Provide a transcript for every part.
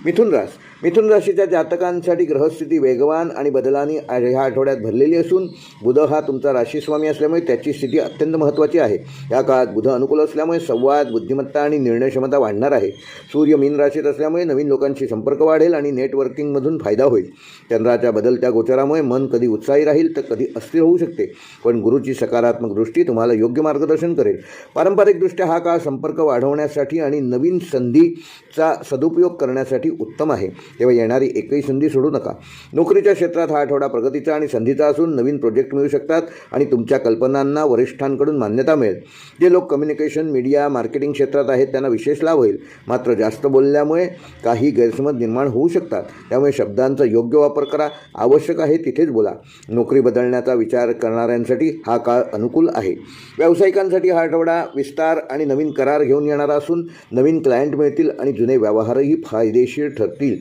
मिथुन राशीच्या जातकांसाठी ग्रहस्थिती वेगवान आणि बदलांनी ह्या आठवड्यात भरलेली असून बुध हा तुमचा राशीस्वामी असल्यामुळे त्याची स्थिती अत्यंत महत्त्वाची आहे. या काळात बुध अनुकूल असल्यामुळे संवाद, बुद्धिमत्ता आणि निर्णय क्षमता वाढणार आहे. सूर्य मीन राशीत असल्यामुळे नवीन लोकांशी संपर्क वाढेल आणि नेटवर्किंगमधून फायदा होईल. चंद्राच्या बदलत्या गोचरामुळे मन कधी उत्साही राहील तर कधी अस्थिर होऊ शकते, पण गुरुची सकारात्मक दृष्टी तुम्हाला योग्य मार्गदर्शन करेल. पारंपरिकदृष्ट्या हा काळ संपर्क वाढवण्यासाठी आणि नवीन संधीचा सदुपयोग करण्यासाठी उत्तम आहे, तेव्हा येणारी एकही संधी सोडू नका. नोकरीच्या क्षेत्रात हा आठवडा प्रगतीचा आणि संधीचा असून नवीन प्रोजेक्ट मिळू शकतात आणि तुमच्या कल्पनांना वरिष्ठांकडून मान्यता मिळेल. जे लोक कम्युनिकेशन, मीडिया, मार्केटिंग क्षेत्रात आहेत त्यांना विशेष लाभ होईल. मात्र जास्त बोलल्यामुळे काही गैरसमज निर्माण होऊ शकतात, त्यामुळे शब्दांचा योग्य वापर करा. आवश्यक आहे तिथेच बोला. नोकरी बदलण्याचा विचार करणाऱ्यांसाठी हा काळ अनुकूल आहे. व्यावसायिकांसाठी हा आठवडा विस्तार आणि नवीन करार घेऊन येणारा असून नवीन क्लायंट मिळतील आणि जुने व्यवहारही फायदेशीर ठरतील.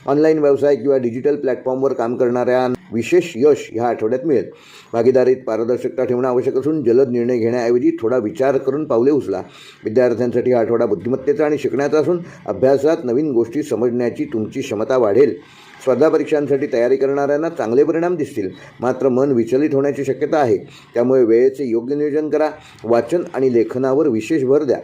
ऑनलाईन व्यवसाय किंवा डिजिटल प्लॅटफॉर्मवर काम करणाऱ्या विशेष यश ह्या आठवड्यात मिळेल. भागीदारीत पारदर्शकता ठेवणं आवश्यक असून जलद निर्णय घेण्याऐवजी थोडा विचार करून पावले उचला. विद्यार्थ्यांसाठी हा आठवडा बुद्धिमत्तेचा आणि शिकण्याचा असून अभ्यासात नवीन गोष्टी समजण्याची तुमची क्षमता वाढेल. स्पर्धा परीक्षांसाठी तयारी करणाऱ्यांना चांगले परिणाम दिसतील, मात्र मन विचलित होण्याची शक्यता आहे, त्यामुळे वेळेचे योग्य नियोजन करा. वाचन आणि लेखनावर विशेष भर द्या.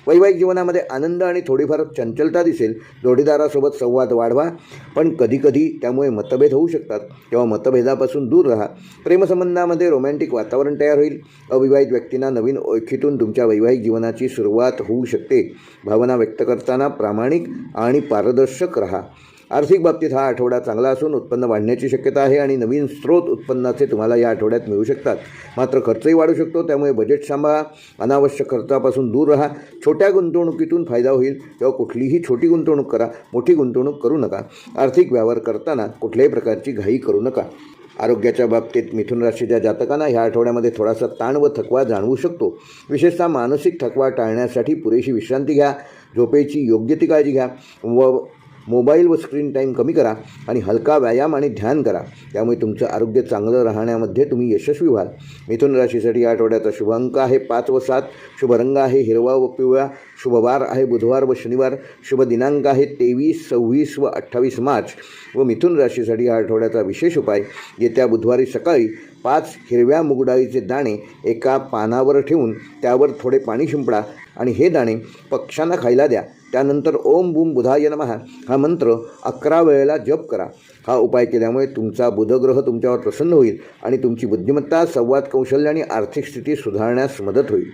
वैवाहिक जीवनामध्ये आनंद आणि थोडीफार चंचलता दिसेल. जोडीदारासोबत संवाद वाढवा, पण कधीकधी त्यामुळे मतभेद होऊ शकतात, तेव्हा मतभेदापासून दूर राहा. प्रेमसंबंधामध्ये रोमॅन्टिक वातावरण तयार होईल. अविवाहित व्यक्तींना नवीन ओळखीतून तुमच्या वैवाहिक जीवनाची सुरुवात होऊ शकते. भावना व्यक्त करताना प्रामाणिक आणि पारदर्शक राहा. आर्थिक बाबतीत हा आठवडा चांगला असून उत्पन्न वाढण्याची शक्यता आहे आणि नवीन स्रोत उत्पन्नाचे तुम्हाला या आठवड्यात मिळू शकतात. मात्र खर्चही वाढू शकतो, त्यामुळे बजेट सांभाळा. अनावश्यक खर्चापासून दूर राहा. छोट्या गुंतवणुकीतून फायदा होईल, तेव्हा कुठलीही छोटी गुंतवणूक करा, मोठी गुंतवणूक करू नका. आर्थिक व्यवहार करताना कुठल्याही प्रकारची घाई करू नका. आरोग्याच्या बाबतीत मिथुन राशीच्या जातकांना ह्या आठवड्यामध्ये थोडासा ताण व थकवा जाणवू शकतो. विशेषतः मानसिक थकवा टाळण्यासाठी पुरेशी विश्रांती घ्या, झोपेची योग्य ती काळजी घ्या व मोबाईल व स्क्रीन टाईम कमी करा आणि हलका व्यायाम आणि ध्यान करा. त्यामुळे तुमचं आरोग्य चांगलं राहण्यामध्ये तुम्ही यशस्वी व्हाल. मिथुन राशीसाठी या आठवड्याचा शुभ अंक आहे 5 व 7. शुभ रंग आहे हिरवा व पिवळा. शुभ वार आहे बुधवार व शनिवार. शुभ दिनांक आहे 23, 26 व 28 मार्च. व मिथुन राशीसाठी या आठवड्याचा विशेष उपाय: येत्या बुधवारी सकाळी 5 हिरव्या मूगडाळीचे दाणे एका पानावर ठेवून त्यावर थोडे पाणी शिंपडा आणि हे दाणे पक्ष्यांना खायला द्या. त्यानंतर ओम बूम बुधाय नमः हा मंत्र 11 वेळेला जप करा. हा उपाय केल्यामुळे तुमचा बुधग्रह तुमच्यावर प्रसन्न होईल आणि तुमची बुद्धिमत्ता, संवाद कौशल्य आणि आर्थिक स्थिती सुधारण्यास मदत होईल.